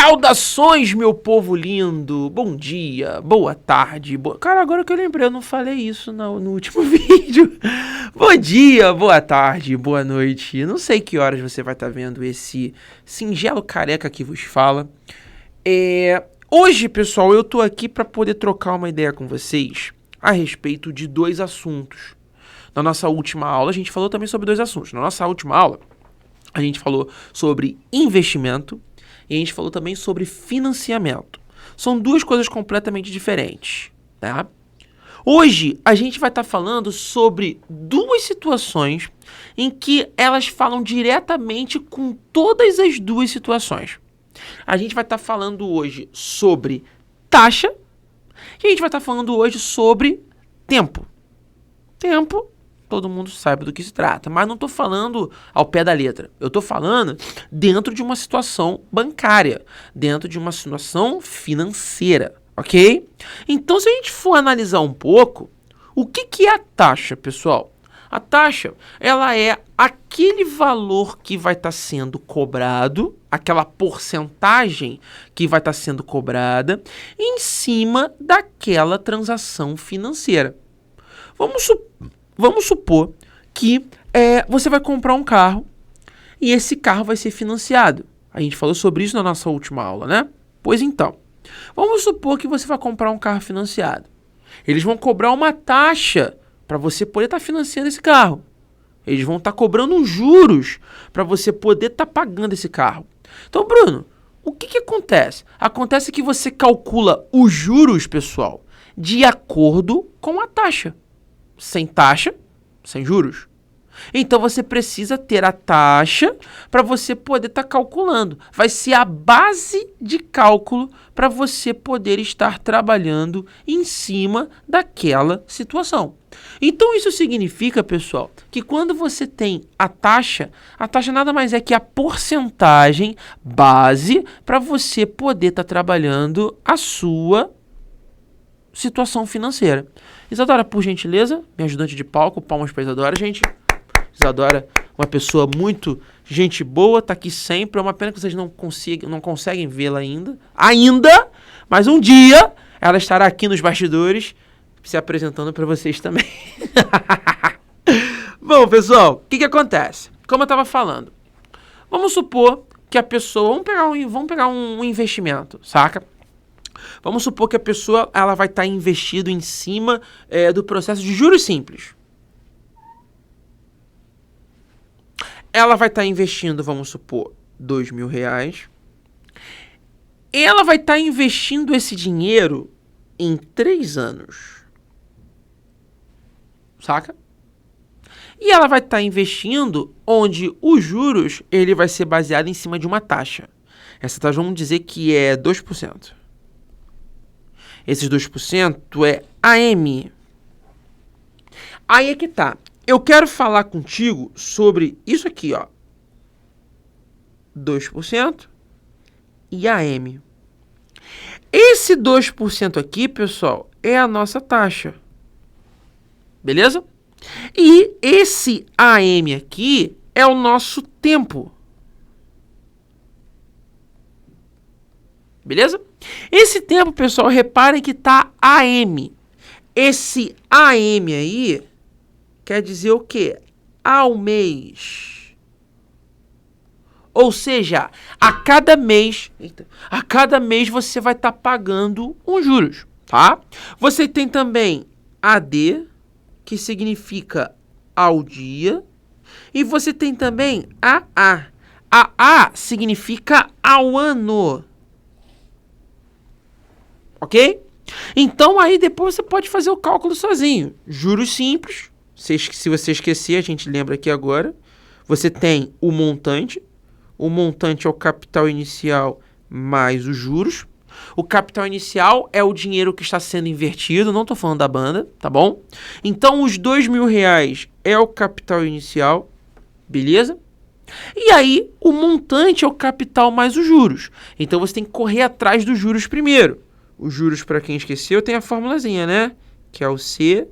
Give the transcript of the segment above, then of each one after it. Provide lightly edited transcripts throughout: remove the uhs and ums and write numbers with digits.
Saudações, meu povo lindo! Bom dia, boa tarde, Cara, agora que eu lembrei, eu não falei isso no último vídeo. Bom dia, boa tarde, boa noite. Não sei que horas você vai estar vendo esse singelo careca que vos fala. Hoje, pessoal, eu tô aqui para poder trocar uma ideia com vocês a respeito de dois assuntos. Na nossa última aula, a gente falou também sobre dois assuntos. Na nossa última aula, a gente falou sobre investimento e a gente falou também sobre financiamento. São duas coisas completamente diferentes, tá? Hoje, a gente vai estar falando sobre duas situações em que elas falam diretamente com todas as duas situações. A gente vai estar falando hoje sobre taxa e a gente vai estar falando hoje sobre tempo. Tempo, todo mundo sabe do que se trata, mas não estou falando ao pé da letra. Eu estou falando dentro de uma situação bancária, dentro de uma situação financeira, ok? Então, se a gente for analisar um pouco, o que é a taxa, pessoal? A taxa, ela é aquele valor que vai estar sendo cobrado, aquela porcentagem que vai estar sendo cobrada em cima daquela transação financeira. Vamos supor que você vai comprar um carro e esse carro vai ser financiado. A gente falou sobre isso na nossa última aula, né? Pois então, vamos supor que você vai comprar um carro financiado. Eles vão cobrar uma taxa para você poder estar financiando esse carro. Eles vão estar cobrando juros para você poder estar pagando esse carro. Então, Bruno, o que acontece? Acontece que você calcula os juros, pessoal, de acordo com a taxa. Sem taxa, sem juros. Então você precisa ter a taxa para você poder estar calculando. Vai ser a base de cálculo para você poder estar trabalhando em cima daquela situação. Então isso significa, pessoal, que quando você tem a taxa nada mais é que a porcentagem base para você poder estar trabalhando a sua situação financeira. Isadora, por gentileza, minha ajudante de palco, palmas para Isadora, gente. Isadora, uma pessoa muito gente boa, tá aqui sempre. É uma pena que vocês não conseguem vê-la ainda, mas um dia ela estará aqui nos bastidores se apresentando para vocês também. Bom, pessoal, o que acontece? Como eu estava falando, vamos supor que a pessoa, vamos pegar um investimento, saca? Vamos supor que a pessoa ela vai estar investindo em cima do processo de juros simples. Ela vai estar investindo, vamos supor, R$2.000. Ela vai estar investindo esse dinheiro em 3 anos. Saca? E ela vai estar investindo onde os juros ele vai ser baseado em cima de uma taxa. Essa taxa vamos dizer que é 2%. Esses 2% é AM. Aí é que tá. Eu quero falar contigo sobre isso aqui, ó. 2% e AM. Esse 2% aqui, pessoal, é a nossa taxa. Beleza? E esse AM aqui é o nosso tempo. Beleza? Esse tempo, pessoal, reparem que tá AM. Esse AM aí quer dizer o quê? Ao mês. Ou seja, a cada mês você vai estar pagando uns juros, tá? Você tem também AD, que significa ao dia, e você tem também AA. AA significa ao ano. Ok? Então aí depois você pode fazer o cálculo sozinho. Juros simples. Se você esquecer, a gente lembra aqui agora. Você tem o montante. O montante é o capital inicial mais os juros. O capital inicial é o dinheiro que está sendo invertido. Não estou falando da banda, tá bom? Então os R$2.000 é o capital inicial. Beleza? E aí o montante é o capital mais os juros. Então você tem que correr atrás dos juros primeiro. Os juros, para quem esqueceu, tem a formulazinha, né? Que é o C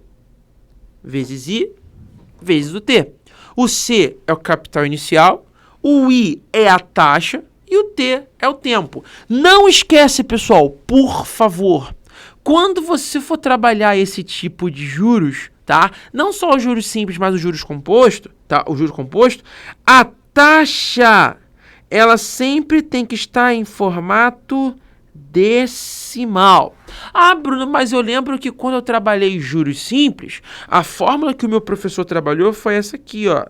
vezes I vezes o T. O C é o capital inicial, o I é a taxa e o T é o tempo. Não esquece, pessoal, por favor, quando você for trabalhar esse tipo de juros, tá? Não só os juros simples, mas os juros compostos, tá? O juros composto, a taxa, ela sempre tem que estar em formato decimal. Ah, Bruno, mas eu lembro que quando eu trabalhei juros simples, a fórmula que o meu professor trabalhou foi essa aqui, ó.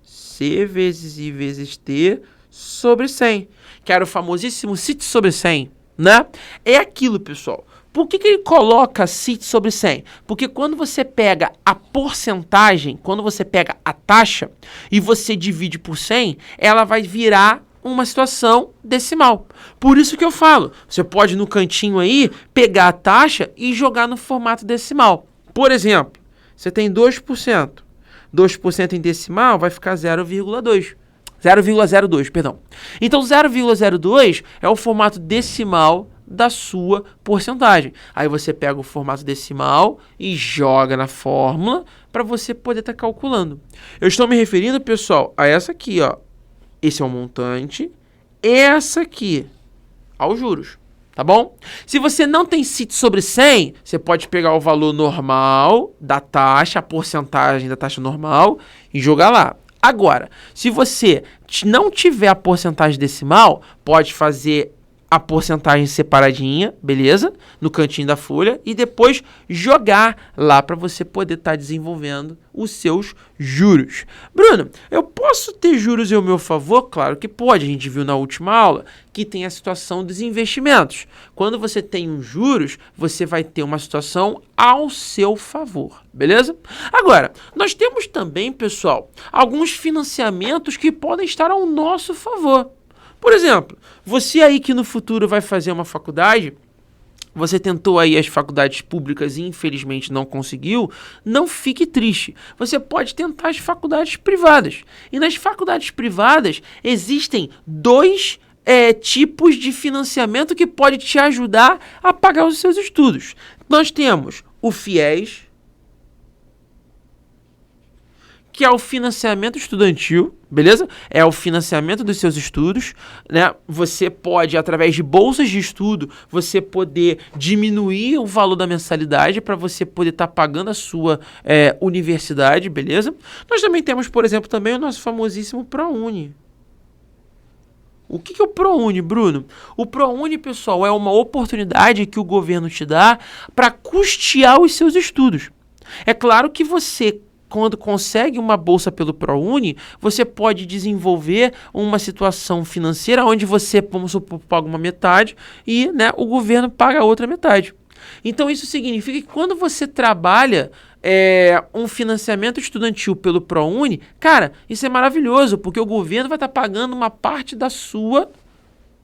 C vezes I vezes T sobre 100, que era o famosíssimo CIT sobre 100, né? É aquilo, pessoal. Por que ele coloca CIT sobre 100? Porque quando você pega a porcentagem, quando você pega a taxa e você divide por 100, ela vai virar uma situação decimal. Por isso que eu falo, você pode no cantinho aí pegar a taxa e jogar no formato decimal. Por exemplo, você tem 2%. 2% em decimal vai ficar 0,2. 0,02, perdão. Então 0,02 é o formato decimal da sua porcentagem. Aí você pega o formato decimal e joga na fórmula para você poder estar calculando. Eu estou me referindo, pessoal, a essa aqui, ó. Esse é o montante, essa aqui, aos juros, tá bom? Se você não tem CIT sobre 100, você pode pegar o valor normal da taxa, a porcentagem da taxa normal e jogar lá. Agora, se você não tiver a porcentagem decimal, pode fazer a porcentagem separadinha, beleza? No cantinho da folha e depois jogar lá para você poder estar desenvolvendo os seus juros. Bruno, eu posso ter juros em meu favor? Claro que pode. A gente viu na última aula que tem a situação dos investimentos. Quando você tem os juros, você vai ter uma situação ao seu favor, beleza? Agora, nós temos também, pessoal, alguns financiamentos que podem estar ao nosso favor. Por exemplo, você aí que no futuro vai fazer uma faculdade, você tentou aí as faculdades públicas e infelizmente não conseguiu, não fique triste. Você pode tentar as faculdades privadas. E nas faculdades privadas existem dois tipos de financiamento que pode te ajudar a pagar os seus estudos. Nós temos o FIES, que é o financiamento estudantil, beleza? É o financiamento dos seus estudos, né? Você pode, através de bolsas de estudo, você poder diminuir o valor da mensalidade para você poder estar pagando a sua universidade, beleza? Nós também temos, por exemplo, também o nosso famosíssimo ProUni. O que é o ProUni, Bruno? O ProUni, pessoal, é uma oportunidade que o governo te dá para custear os seus estudos. É claro que você, quando consegue uma bolsa pelo ProUni, você pode desenvolver uma situação financeira onde você, vamos supor, paga uma metade e, né, o governo paga a outra metade. Então isso significa que quando você trabalha um financiamento estudantil pelo ProUni, cara, isso é maravilhoso, porque o governo vai estar pagando uma parte da sua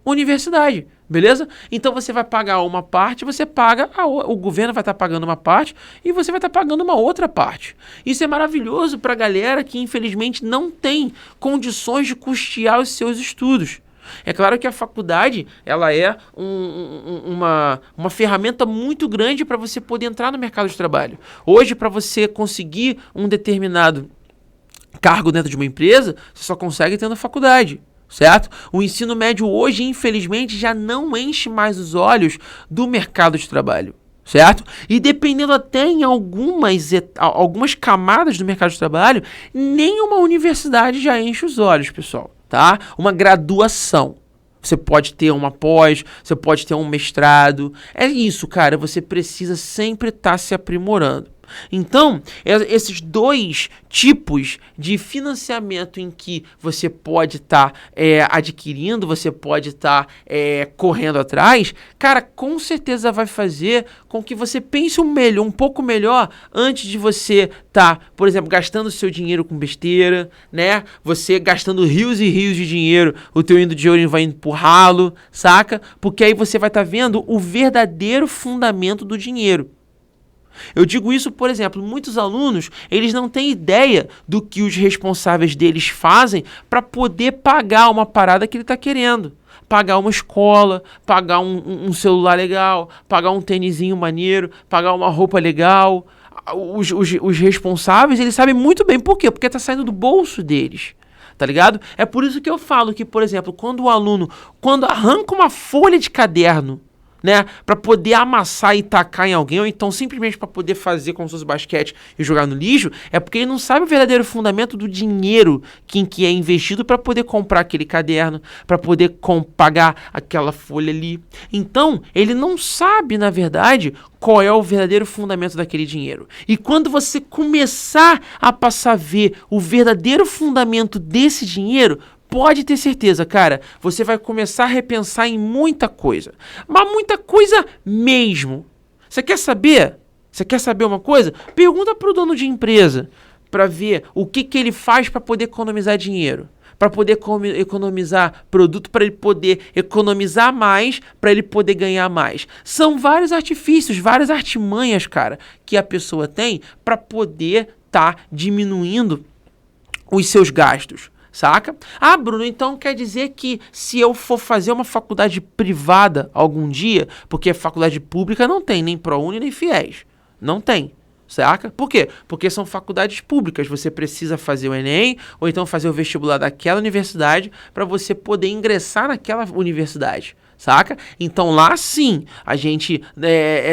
universidade, beleza? Então você vai pagar uma parte, você paga, o governo vai estar pagando uma parte e você vai estar pagando uma outra parte. Isso é maravilhoso para a galera que infelizmente não tem condições de custear os seus estudos. É claro que a faculdade, ela é uma ferramenta muito grande para você poder entrar no mercado de trabalho. Hoje, para você conseguir um determinado cargo dentro de uma empresa, você só consegue tendo faculdade. Certo? O ensino médio hoje, infelizmente, já não enche mais os olhos do mercado de trabalho, certo? E dependendo até em algumas camadas do mercado de trabalho, nenhuma universidade já enche os olhos, pessoal, tá? Uma graduação. Você pode ter uma pós, você pode ter um mestrado. É isso, cara, você precisa sempre estar se aprimorando. Então, esses dois tipos de financiamento em que você pode estar adquirindo, você pode estar correndo atrás, cara, com certeza vai fazer com que você pense um pouco melhor antes de você estar, por exemplo, gastando seu dinheiro com besteira, né? Você gastando rios e rios de dinheiro, o teu dinheiro vai indo pro ralo, saca? Porque aí você vai estar vendo o verdadeiro fundamento do dinheiro. Eu digo isso, por exemplo, muitos alunos, eles não têm ideia do que os responsáveis deles fazem para poder pagar uma parada que ele está querendo. Pagar uma escola, pagar um celular legal, pagar um tênisinho maneiro, pagar uma roupa legal. Os responsáveis, eles sabem muito bem por quê? Porque está saindo do bolso deles. tá ligado? É por isso que eu falo que, por exemplo, quando o aluno, quando arranca uma folha de caderno, né, para poder amassar e tacar em alguém, ou então simplesmente para poder fazer como se fosse basquete e jogar no lixo, é porque ele não sabe o verdadeiro fundamento do dinheiro em que é investido para poder comprar aquele caderno, para poder pagar aquela folha ali. Então, ele não sabe, na verdade, qual é o verdadeiro fundamento daquele dinheiro. E quando você começar a passar a ver o verdadeiro fundamento desse dinheiro, pode ter certeza, cara, você vai começar a repensar em muita coisa. Mas muita coisa mesmo. Você quer saber? Você quer saber uma coisa? Pergunta pro dono de empresa para ver o que ele faz para poder economizar dinheiro. Para poder economizar produto, para ele poder economizar mais, para ele poder ganhar mais. São vários artifícios, várias artimanhas, cara, que a pessoa tem para poder diminuindo os seus gastos. Saca? Ah, Bruno, então quer dizer que se eu for fazer uma faculdade privada algum dia, porque a faculdade pública não tem nem ProUni nem FIES. Não tem. Saca? Por quê? Porque são faculdades públicas. Você precisa fazer o Enem ou então fazer o vestibular daquela universidade para você poder ingressar naquela universidade. Saca? Então lá sim, a gente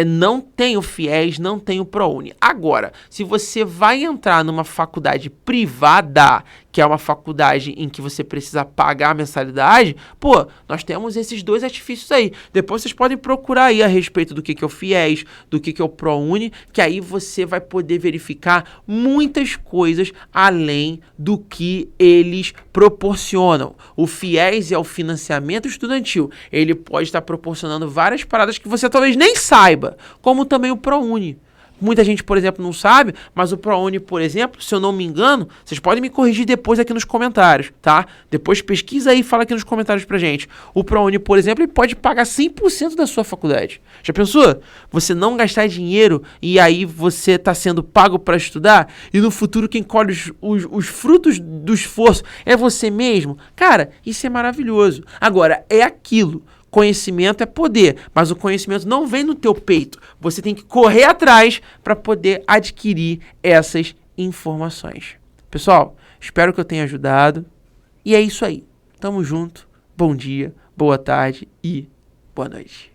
não tem o FIES, não tem o ProUni. Agora, se você vai entrar numa faculdade privada, que é uma faculdade em que você precisa pagar a mensalidade, pô, nós temos esses dois artifícios aí. Depois vocês podem procurar aí a respeito do que é o FIES, do que é o ProUni, que aí você vai poder verificar muitas coisas além do que eles proporcionam. O FIES é o financiamento estudantil. Ele pode estar proporcionando várias paradas que você talvez nem saiba, como também o ProUni. Muita gente, por exemplo, não sabe, mas o ProUni, por exemplo, se eu não me engano, vocês podem me corrigir depois aqui nos comentários, tá? Depois pesquisa aí e fala aqui nos comentários pra gente. O ProUni, por exemplo, ele pode pagar 100% da sua faculdade. Já pensou? Você não gastar dinheiro e aí você tá sendo pago para estudar e no futuro quem colhe os frutos do esforço é você mesmo? Cara, isso é maravilhoso. Agora, é aquilo. Conhecimento é poder, mas o conhecimento não vem no teu peito. Você tem que correr atrás para poder adquirir essas informações. Pessoal, espero que eu tenha ajudado. E é isso aí. Tamo junto. Bom dia, boa tarde e boa noite.